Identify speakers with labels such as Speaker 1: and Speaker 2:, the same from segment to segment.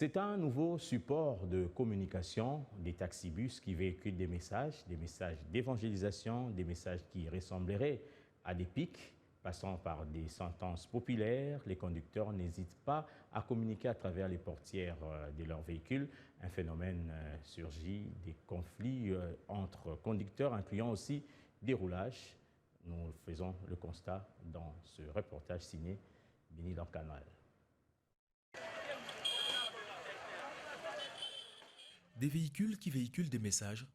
Speaker 1: C'est un nouveau support de communication des taxibus qui véhiculent des messages d'évangélisation, des messages qui ressembleraient à des pics, passant par des sentences populaires. Les conducteurs n'hésitent pas à communiquer à travers les portières de leurs véhicules. Un phénomène surgit des conflits entre conducteurs, incluant aussi des roulages. Nous faisons le constat dans ce reportage signé Béni Canal.
Speaker 2: Des véhicules qui véhiculent des messages,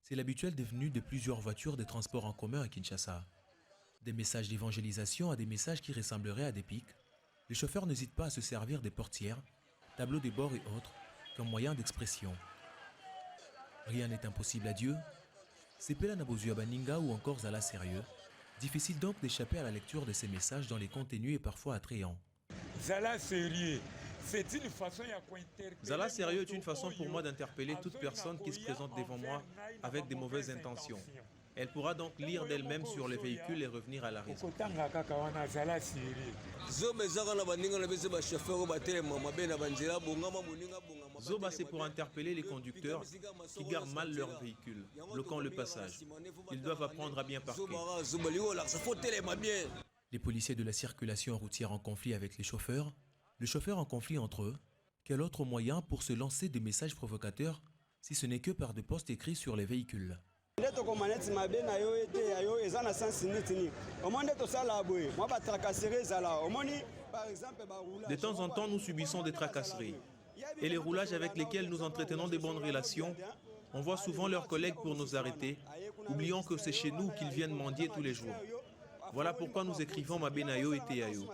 Speaker 2: c'est l'habituel devenu de plusieurs voitures de transport en commun à Kinshasa. Des messages d'évangélisation à des messages qui ressembleraient à des pics, les chauffeurs n'hésitent pas à se servir des portières, tableaux de bord et autres comme moyen d'expression. Rien n'est impossible à Dieu. C'est Pela Nabozua Baninga ou encore Zala Sérieux. Difficile donc d'échapper à la lecture de ces messages dont les contenus est parfois attrayant.
Speaker 3: Zala Sérieux.
Speaker 2: Zala Sérieux est une façon pour moi d'interpeller toute personne qui se présente devant moi avec de mauvaises intentions. Elle pourra donc lire d'elle-même sur les véhicules et revenir à la raison. Zoba, c'est pour interpeller les conducteurs qui gardent mal leur véhicule, bloquant le passage. Ils doivent apprendre à bien parquer. Les policiers de la circulation routière en conflit avec les chauffeurs en conflit entre eux. Quel autre moyen pour se lancer des messages provocateurs si ce n'est que par des posts écrits sur les véhicules? De temps en temps, nous subissons des tracasseries. Et les roulages avec lesquels nous entretenons de bonnes relations, on voit souvent leurs collègues pour nous arrêter, oubliant que c'est chez nous qu'ils viennent mendier tous les jours. Voilà pourquoi nous écrivons Mabenayo et Teyayo.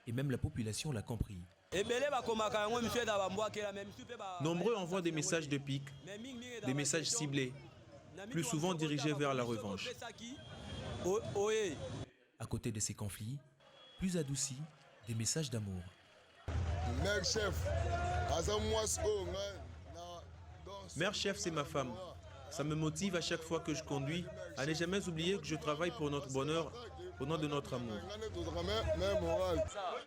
Speaker 2: Et même la population l'a compris. Nombreux envoient des messages de pique, des messages ciblés, plus souvent dirigés vers la revanche. À côté de ces conflits, plus adoucis, des messages d'amour. Mère chef, c'est ma femme. Ça me motive à chaque fois que je conduis à ne jamais oublier que je travaille pour notre bonheur, au nom de notre amour.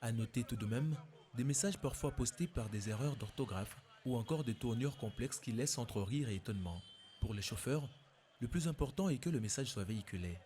Speaker 2: À noter tout de même, des messages parfois postés par des erreurs d'orthographe ou encore des tournures complexes qui laissent entre rire et étonnement. Pour les chauffeurs, le plus important est que le message soit véhiculé.